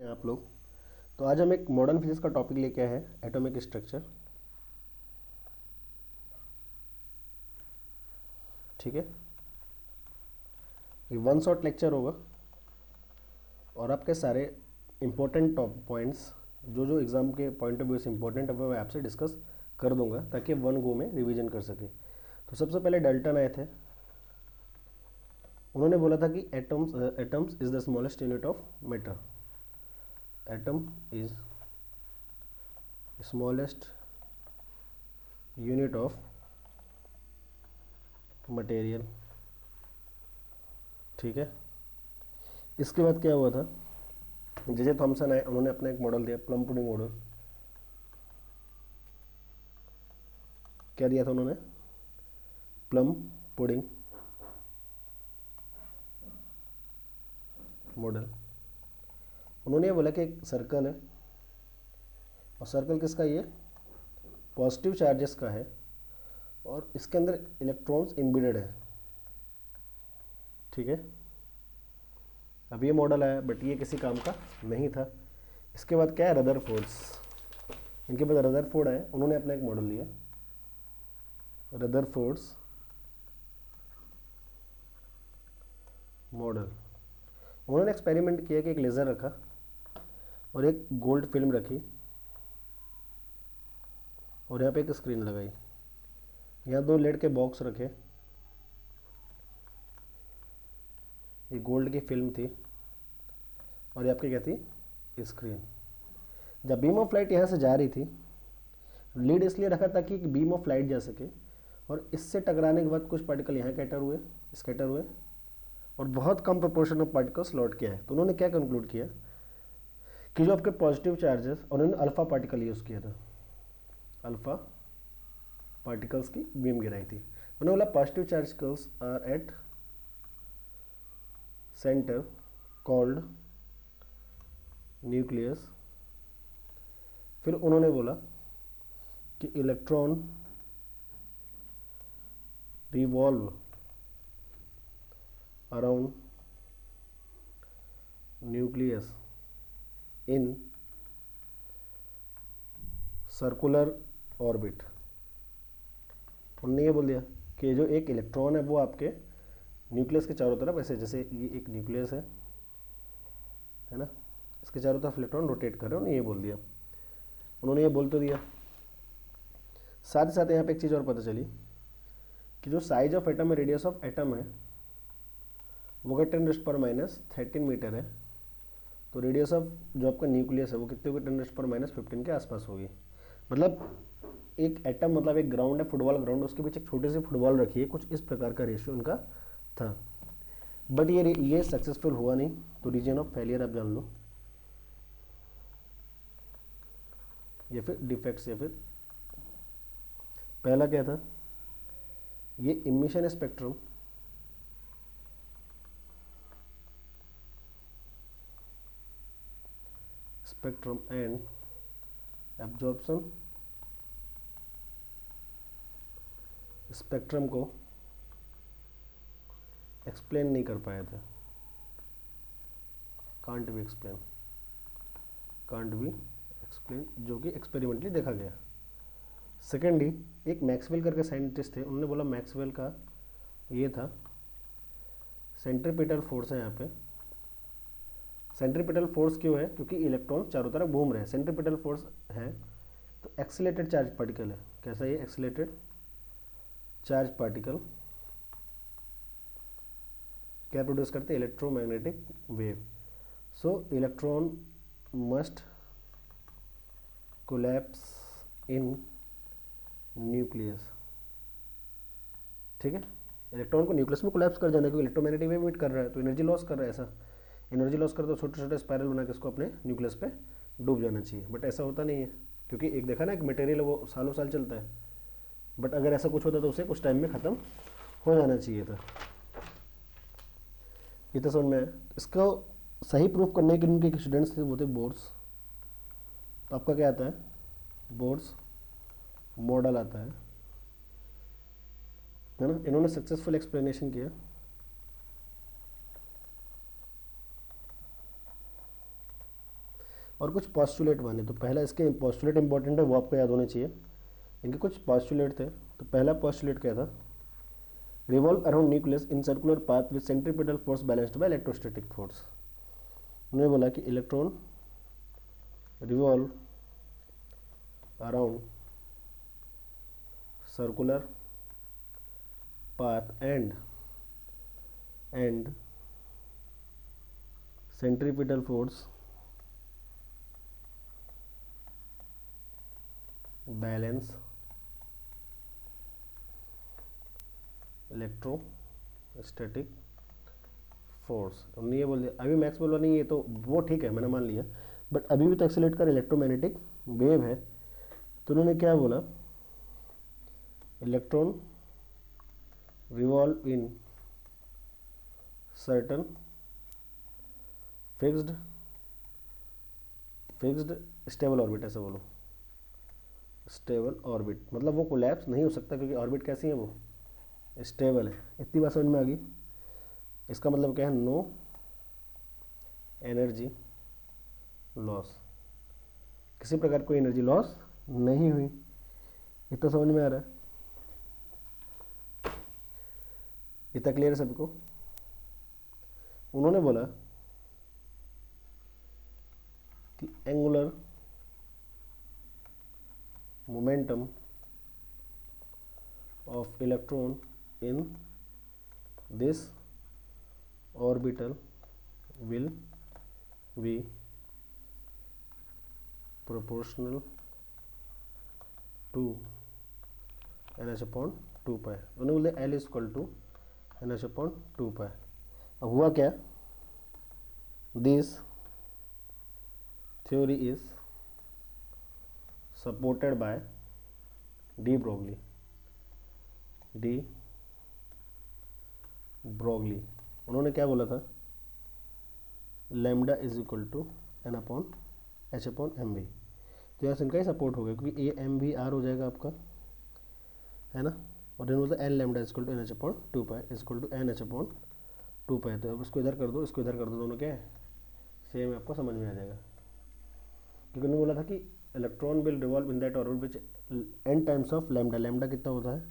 हैं आप लोग। तो आज हम एक मॉडर्न फिजिक्स का टॉपिक लेके आए हैं, एटॉमिक स्ट्रक्चर। ठीक है, ये वन शॉट लेक्चर होगा और आपके सारे इंपॉर्टेंट टॉप पॉइंट्स जो जो एग्ज़ाम के पॉइंट ऑफ व्यू से इंपॉर्टेंट है वो मैं आपसे डिस्कस कर दूंगा ताकि वन गो में रिवीजन कर सके। तो सबसे पहले डाल्टन आए थे, उन्होंने बोला था कि atoms is the smallest unit of matter. Atom is smallest unit of material. ठीक है, इसके बाद क्या हुआ था, जे थॉमसन आए, उन्होंने अपना एक मॉडल दिया, प्लम पुडिंग मॉडल। क्या दिया था उन्होंने? Plum pudding model. उन्होंने ये बोला कि एक सर्कल है और सर्कल किसका, ये पॉजिटिव चार्जेस का है और इसके अंदर इलेक्ट्रॉन्स इम्बेडेड है। ठीक है, अब ये मॉडल आया बट ये किसी काम का नहीं था। इसके बाद क्या है, रदरफोर्ड्स। इनके बाद रदरफोर्ड आए, उन्होंने अपना एक मॉडल लिया, रदरफोर्ड्स मॉडल। उन्होंने एक्सपेरिमेंट किया कि एक लेज़र रखा और एक गोल्ड फिल्म रखी और यहाँ पे एक स्क्रीन लगाई, यहाँ दो लेड के बॉक्स रखे, ये गोल्ड की फिल्म थी और ये आपकी क्या थी, स्क्रीन। जब बीम ऑफ लाइट यहाँ से जा रही थी, लीड इसलिए रखा ताकि बीम ऑफ लाइट जा सके और इससे टकराने के बाद कुछ पार्टिकल यहाँ स्कैटर हुए और बहुत कम प्रोपोर्शन ऑफ पार्टिकल्स लौट के आए। तो उन्होंने क्या कंक्लूड किया कि जो आपके पॉजिटिव चार्जेस, उन्होंने अल्फा पार्टिकल यूज़ किया था, अल्फा पार्टिकल्स की बीम गिराई थी। उन्होंने बोला पॉजिटिव चार्जिकल्स are at centre called nucleus. फिर उन्होंने बोला कि electron revolve around nucleus in circular orbit. उन्होंने ये बोल दिया कि जो एक इलेक्ट्रॉन है वो आपके न्यूक्लियस के चारों तरफ ऐसे, जैसे ये एक न्यूक्लियस है ना, इसके चारों तरफ इलेक्ट्रॉन रोटेट कर रहे हैं। उन्होंने ये बोल दिया, उन्होंने ये बोल तो दिया। साथ ही साथ यहाँ पे एक चीज़ और पता चली कि जो साइज ऑफ एटम है, रेडियस ऑफ एटम है वो 10⁻⁻13 मीटर है। तो रेडियस ऑफ जो आपका न्यूक्लियस है वो कितने होगी, 10⁻15 के आसपास होगी। मतलब एक एटम मतलब एक ग्राउंड है, फुटबॉल ग्राउंड, उसके पीछे एक छोटी सी फुटबॉल रखी है, कुछ इस प्रकार का रेशियो उनका था। बट ये सक्सेसफुल हुआ नहीं, तो रीजन ऑफ फेलियर आप जान लो, या फिर डिफेक्ट्स, या फिर पहला क्या था, ये emission spectrum and absorption spectrum को एक्सप्लेन नहीं कर पाए थे, कांट बी एक्सप्लेन, जो कि एक्सपेरिमेंटली देखा गया। सेकेंडली एक मैक्सवेल करके साइंटिस्ट थे, उन्होंने बोला मैक्सवेल का ये था सेंट्रीपिटल फोर्स है। यहाँ पे सेंट्रीपिटल फोर्स क्यों है, क्योंकि इलेक्ट्रॉन चारों तरफ घूम रहे हैं। सेंट्रीपिटल फोर्स है तो एक्सीलेटेड चार्ज पार्टिकल है। कैसा ये एक्सीलेटेड चार्ज पार्टिकल क्या प्रोड्यूस करते हैं, इलेक्ट्रोमैग्नेटिक वेव। सो इलेक्ट्रॉन मस्ट कोलैप्स इन न्यूक्लियस। ठीक है, इलेक्ट्रॉन को न्यूक्लियस में कोलैप्स कर जाना, क्योंकि इलेक्ट्रोमैग्नेटिक वेव इमिट कर रहा है तो एनर्जी लॉस कर रहा है। ऐसा एनर्जी लॉस कर तो छोटे छोटे स्पायरल बना के इसको अपने न्यूक्लियस पे डूब जाना चाहिए, बट ऐसा होता नहीं है, क्योंकि एक देखा ना एक मटेरियल है वो सालों साल चलता है, बट अगर ऐसा कुछ होता तो उसे कुछ टाइम में ख़त्म हो जाना चाहिए था। ये तो समझ में आया। इसका सही प्रूफ करने के उनके स्टूडेंट्स थे, वो थे बोर्स। तो आपका क्या आता है, बोर्स मॉडल आता है ना। इन्होंने सक्सेसफुल एक्सप्लेनेशन किया और कुछ पॉस्टुलेट माने। तो पहला इसके पॉस्टुलेट इंपॉर्टेंट है, वो आपको याद होने चाहिए। इनके कुछ पॉस्टुलेट थे। तो पहला पॉस्टुलेट क्या था, revolve around nucleus in circular path with centripetal force balanced by electrostatic force. उन्होंने बोला कि electron revolve around circular path and centripetal force balance electrostatic force. हमने ये बोल दिया। अभी मैक्स बोला नहीं, ये तो वो ठीक है, मैंने मान लिया, बट अभी भी तो एक्सेलरेट कर इलेक्ट्रोमैग्नेटिक वेव है। तो उन्होंने क्या बोला, electron revolve in certain fixed stable orbit। ऐसे बोलो, स्टेबल ऑर्बिट, मतलब वो कोलैप्स नहीं हो सकता क्योंकि ऑर्बिट कैसी है, वो स्टेबल है। इतनी बात समझ में आ गई। इसका मतलब क्या है, नो एनर्जी लॉस, किसी प्रकार कोई एनर्जी लॉस नहीं हुई। इतना समझ में आ रहा है? इतना क्लियर है सबको? उन्होंने बोला कि angular momentum of electron in this orbital will be proportional to NH/2π। उन्होंने बोले L इक्वल टू NH/2π। अब हुआ क्या, this theory is supported by de Broglie. उन्होंने क्या बोला था, lambda is equal to N/H/mv। तो यहाँ से इनका ही सपोर्ट हो गया क्योंकि AmVr हो जाएगा आपका, है ना। और देन बोलता है L lambda equal to NH/2π equal to NH/2π। तो अब इसको इधर कर दो, इसको इधर कर दो, दोनों क्या है, सेम है, आपको समझ में आ जाएगा। क्योंकि उन्होंने बोला था कि electron will revolve in that orbit which n times of lambda. Lambda कितना होता है,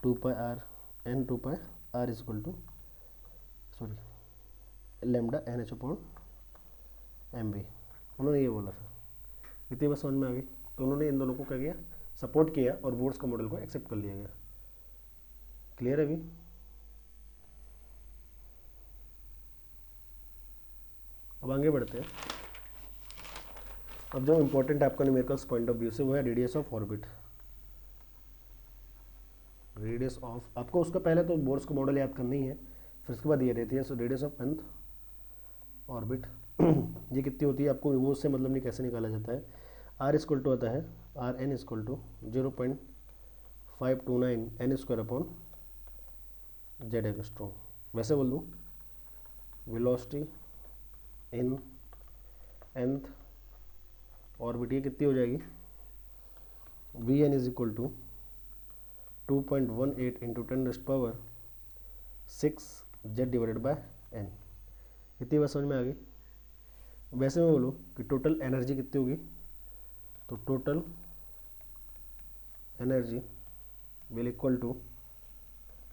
2πr n 2πr equal to lambda NH/mv। उन्होंने ये बोला था। इतनी बात समझ में आ गई। तो उन्होंने इन दोनों को क्या किया, सपोर्ट किया और बोर्ड्स का मॉडल को एक्सेप्ट कर लिया गया। क्लियर है अभी? अब आगे बढ़ते हैं। अब जो इंपॉर्टेंट आपका न्यूमेरिकल्स पॉइंट ऑफ व्यू से वो है radius of orbit. Radius of, आपको उसका पहले तो बोर्ड्स का मॉडल याद करना ही है, फिर उसके बाद ये रहती है। So radius of nth orbit ये कितनी होती है, आपको वो से मतलब नहीं कैसे निकाला जाता है। R इक्वल टू आता है Rn equal to 0.529 n² angstrom. वैसे बोल दूँ, वेलोसिटी इन nth ऑर्बिट ये कितनी हो जाएगी, Vn is equal to 2.18 into 10⁻6 Z divided by n। इतनी बात समझ में आ गई। वैसे मैं बोलूँ कि टोटल एनर्जी कितनी होगी, तो total energy will equal to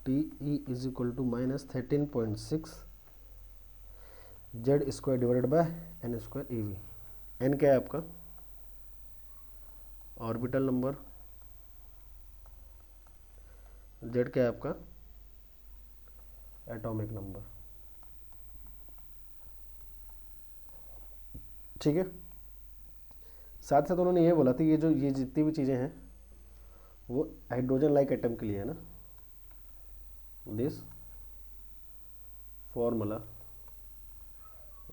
TE is equal to -13.6 Z² divided by n² EV। n क्या है आपका, ऑर्बिटल नंबर, Z क्या है आपका, एटॉमिक नंबर। ठीक है। साथ साथ उन्होंने ये बोला था ये जितनी भी चीज़ें हैं वो हाइड्रोजन लाइक एटम के लिए है ना। This formula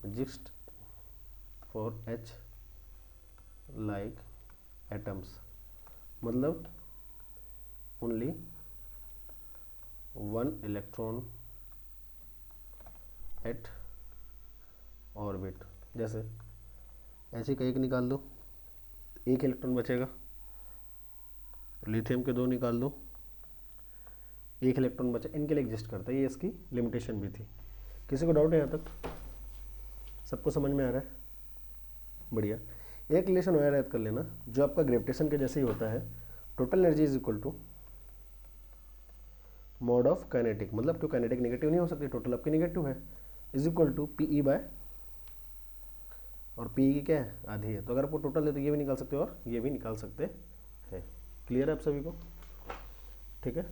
exist for H like atoms, मतलब ओनली 1 इलेक्ट्रॉन एट ऑर्बिट। जैसे ऐसे का एक निकाल दो, 1 इलेक्ट्रॉन बचेगा। लिथियम के 2 निकाल दो, 1 इलेक्ट्रॉन बचा, इनके लिए एग्जिस्ट करता है। ये इसकी लिमिटेशन भी थी। किसी को डाउट है यहाँ तक? सबको समझ में आ रहा है? बढ़िया। एक रिलेशन और याद कर लेना जो आपका ग्रेविटेशन के जैसे ही होता है, total energy is equal to mod of kinetic, मतलब क्यों काइनेटिक नेगेटिव नहीं हो सकती, टोटल आपकी नेगेटिव है, is equal to P E by, और पी की क्या है, आधी है, तो अगर आपको टोटल है तो ये भी निकाल सकते हो और ये भी निकाल सकते हैं। क्लियर है आप सभी को? ठीक है।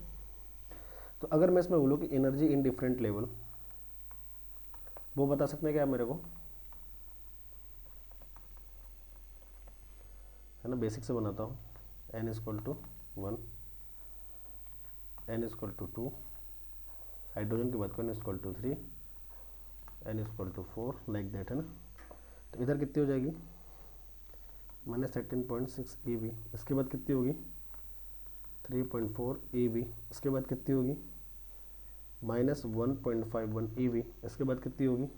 तो अगर मैं इसमें बोलूँ कि एनर्जी इन डिफरेंट लेवल, वो बता सकते हैं क्या आप मेरे को, है ना, बेसिक से बनाता हूँ। n equal to 1, n equal to 2, hydrogen की बात करें equal to 3, n equal to 4, like that, है ना। तो इधर कितनी हो जाएगी, -13.6 eV, इसके बाद कितनी होगी 3.4 eV, इसके बाद कितनी होगी -1.51 eV, इसके बाद कितनी होगी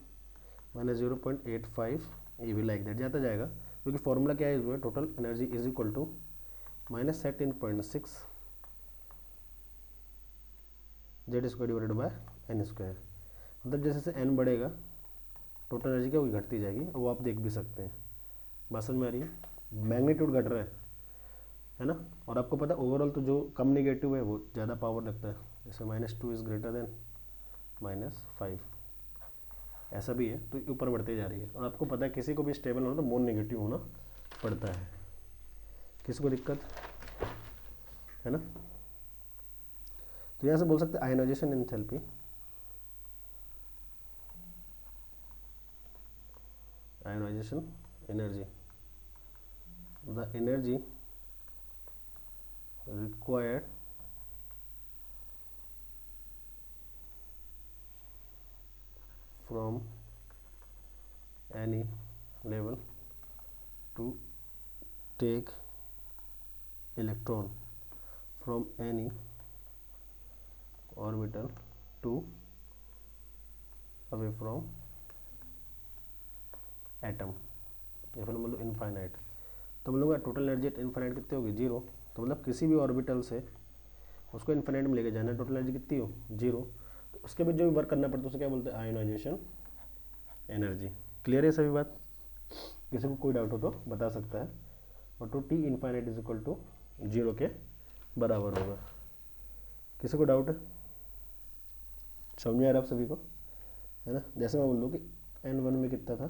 -0.85 eV, लाइक दैट जाता जाएगा, क्योंकि फॉर्मूला क्या है, total energy is equal to -13.6 Z square divided by N square. मतलब जैसे जैसे एन बढ़ेगा टोटल एनर्जी क्या होगी, घटती जाएगी, वो आप देख भी सकते हैं। बात समझ में आ रही है? मैग्नीट्यूड घट रहा है ना। और आपको पता है ओवरऑल तो जो कम नेगेटिव है वो ज़्यादा पावर लगता है, जैसे -2 इज़ ग्रेटर देन -5, ऐसा भी है, तो ऊपर बढ़ते जा रही है। और आपको पता है किसी को भी स्टेबल होना तो मोर नेगेटिव होना पड़ता है, किसी को दिक्कत है ना। तो यहाँ से बोल सकते हैं ionisation enthalpy, ionisation energy, the energy required from any level to take electron from any orbital to away from atom, या फिर मतलब इनफाइनाइट। तो हम लोग टोटल एनर्जी एट इनफाइनाइट कितनी होगी, 0। तो मतलब किसी भी ऑर्बिटल से उसको इनफाइनाइट में लेके जाना है, टोटल एनर्जी कितनी हो, 0। तो उसके बाद जो भी वर्क करना पड़ता है उसे क्या बोलते हैं, आयोनाइजेशन एनर्जी। क्लियर है सभी बात? किसी को कोई डाउट हो तो बता सकता है। और to T infinite is equal to 0 के बराबर होगा। किसी को डाउट है? समझ में आ रहा है आप सभी को, है ना। जैसे मैं बोल दूँ कि N1 में कितना था,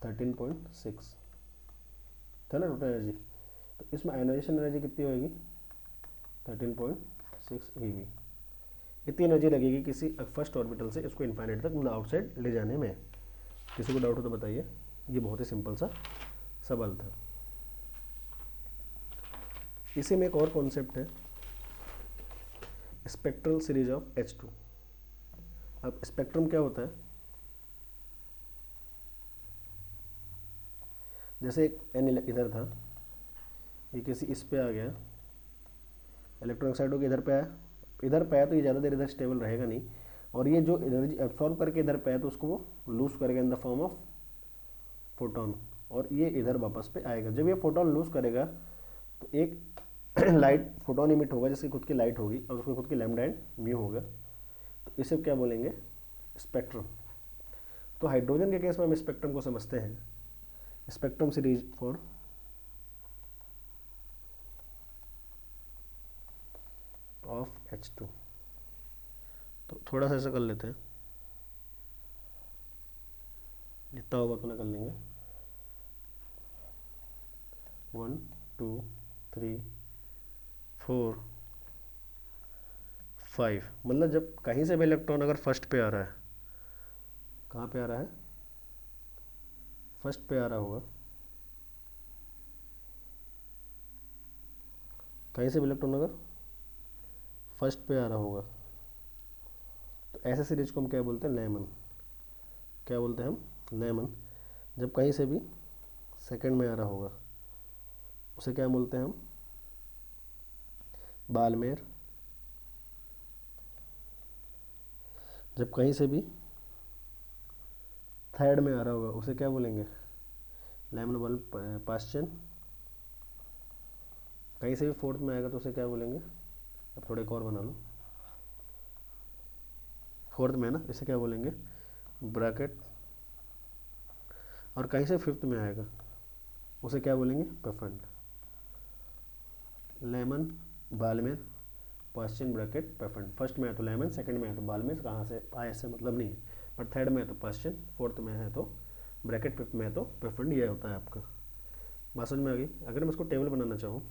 13.6 था ना टोटल एनर्जी, तो इसमें आयोनाइजेशन एनर्जी कितनी होगी, 13.6 eV। इतनी एनर्जी लगेगी किसी फर्स्ट ऑर्बिटल से इसको इनफाइनाइट तक मतलब आउटसाइड ले जाने में। किसी को डाउट हो तो बताइए, ये बहुत ही सिंपल सा सवाल था। इसी में एक और कॉन्सेप्ट है, स्पेक्ट्रल सीरीज ऑफ H2। अब स्पेक्ट्रम क्या होता है, जैसे एक एन इधर था, ये किसी इस पे आ गया, इलेक्ट्रॉन एक्साइड होकर इधर पे आया तो ये ज़्यादा देर इधर स्टेबल रहेगा नहीं, और ये जो एनर्जी एब्सॉर्ब करके इधर पे आया तो उसको वो लूज करेगा in the form of photon, और ये इधर वापस पे आएगा। जब ये फोटोन लूज करेगा तो एक लाइट फोटोन इमिट होगा जिसकी खुद की लाइट होगी और उसकी खुद की लैम्डा एंड म्यू होगा, तो इसे क्या बोलेंगे, स्पेक्ट्रम। तो हाइड्रोजन के केस में हम स्पेक्ट्रम को समझते हैं, spectrum series for of H2। तो थोड़ा सा ऐसा कर लेते हैं, जितना होगा उतना कर लेंगे, 1 2 3 4 5। मतलब जब कहीं से भी इलेक्ट्रॉन अगर फर्स्ट पे आ रहा है, कहाँ पे आ रहा है, फर्स्ट पे आ रहा होगा, कहीं से भी इलेक्ट्रॉन अगर फर्स्ट पे आ रहा होगा, तो ऐसे सीरीज को हम क्या बोलते हैं, लेमन। क्या बोलते हैं हम, लेमन। जब कहीं से भी सेकंड में आ रहा होगा उसे क्या बोलते हैं हम, बालमेर। जब कहीं से भी थर्ड में आ रहा होगा उसे क्या बोलेंगे, लेमन बल पास्चन। कहीं से भी फोर्थ में आएगा तो उसे क्या बोलेंगे, अब थोड़े एक और बना लो, फोर्थ में है ना, इसे क्या बोलेंगे, ब्रैकेट और कहीं से फिफ्थ में आएगा उसे क्या बोलेंगे, Pfund. Lyman, Balmer, Paschen Brackett Pfund. First में है तो लेमन, सेकंड में है तो बाल्मेर, कहाँ से आया इससे मतलब नहीं है, बट थर्ड में है तो पर्शियन, फोर्थ में है तो ब्रैकेट, फिफ्थ में है तो पेफेंट। ये होता है आपका। बात समझ में आ गई। अगर मैं इसको टेबल बनाना चाहूँ,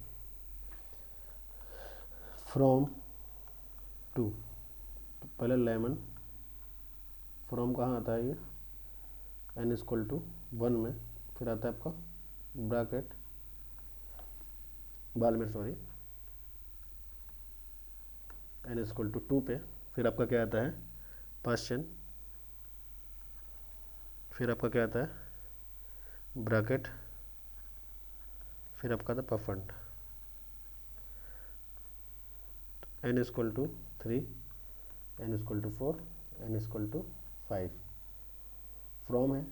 फ्रॉम टू, तो पहले लेमन, फ्रॉम कहाँ आता है ये, n इक्वल टू 1 में, फिर आता है आपका Brackett, Balmer sorry, n equal to 2 पे, फिर आपका क्या आता है, पर्शियन, फिर आपका क्या आता है, ब्रैकेट, फिर आपका आता है Pfund. n equal to 3, n equal to 4, n equal to 5। From है,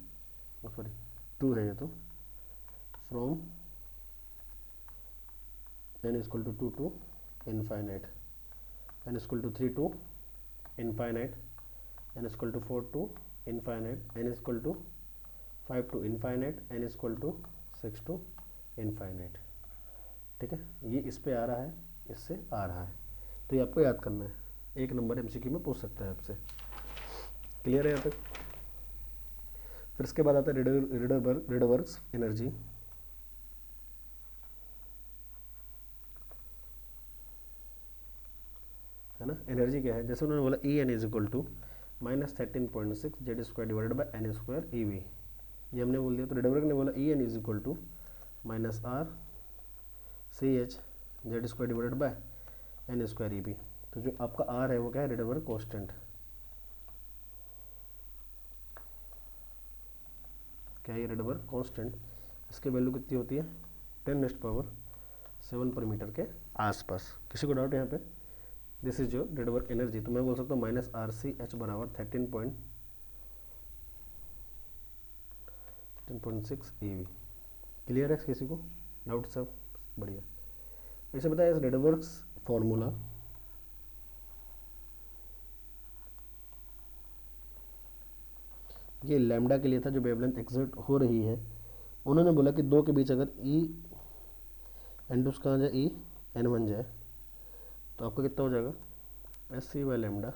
सॉरी 2 है ये तो, from n equal to 2 to infinite, n equal to 3 to infinite, n equal to 4 to infinite, n equal to 5 to infinite, n equal to 6 to infinite. ठीक है, ये इस पे आ रहा है, इससे आ रहा है, तो ये आपको याद करना है। 1 नंबर एमसीक्यू में पूछ सकता है आपसे। क्लियर है यहाँ तक। फिर इसके बाद आता है रिडरबर्ग्स एनर्जी। है ना, एनर्जी क्या है, जैसे उन्होंने बोला E N is equal to -13.6 Z square divided by N square E V, ये हमने बोल दिया। तो रिडरबर्ग ने बोला E N is equal to -r/ch Z square divided by N square E B. तो जो आपका आर है वो क्या है, रिडरबर्ग कांस्टेंट। क्या है ये, रिडरबर्ग कांस्टेंट। इसकी वैल्यू कितनी होती है, 10⁻7 पर मीटर के आसपास। किसी को डाउट यहाँ पे। This is your Rydberg energy. तो मैं बोल सकता हूँ -RCH बराबर 13.6 EV। क्लियर है किसी को डाउट? सब बढ़िया। ऐसे बताया इस रिडरबर्ग फॉर्मूला ये लैम्डा के लिए था जो वेवलेंथ एक्सर्ट हो रही है। उन्होंने बोला कि दो के बीच अगर ई N2 कहाँ जाए, ई N1 जाए, तो आपका कितना हो जाएगा, SC by lambda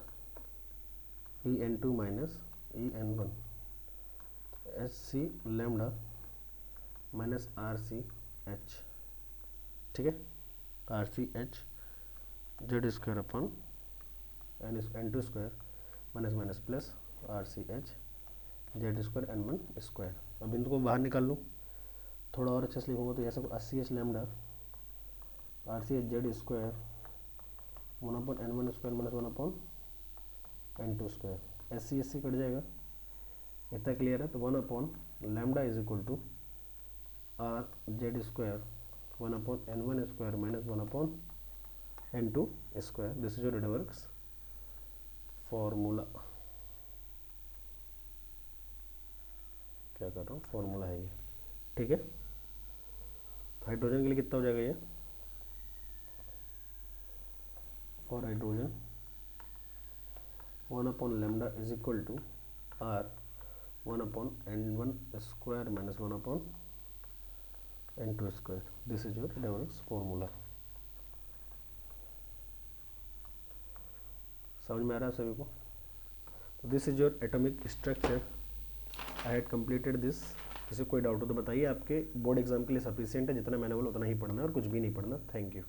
E N2 minus E N1, SC lambda minus RCH। ठीक है, RCH Z square upon N2 square minus minus plus RCH Z square N1 square. अब इनको को बाहर निकाल लूँ, थोड़ा और अच्छे से लिखूँगा तो ऐसा 80H lambda RCH Z square 1/N1 square minus 1/N2 square. SC cut जाएगा, इतना क्लियर है। तो 1 lambda is equal to R Z square 1/N1 square minus 1/N2 square. This is your Rydberg formula. क्या कर रहा हूँ, फॉर्मूला है ये। ठीक है, हाइड्रोजन के लिए कितना हो जाएगा ये, for hydrogen 1 lambda is equal to R 1/N1 square minus 1/N2 square. This is your Rydberg formula. समझ में आ रहा है सभी को? तो this is your atomic structure. I had completed this. किसी कोई डाउट हो तो बताइए। आपके बोर्ड एग्जाम के लिए सफिशिएंट है, जितना मैंने बोला उतना ही पढ़ना है और कुछ भी नहीं पढ़ना। Thank you.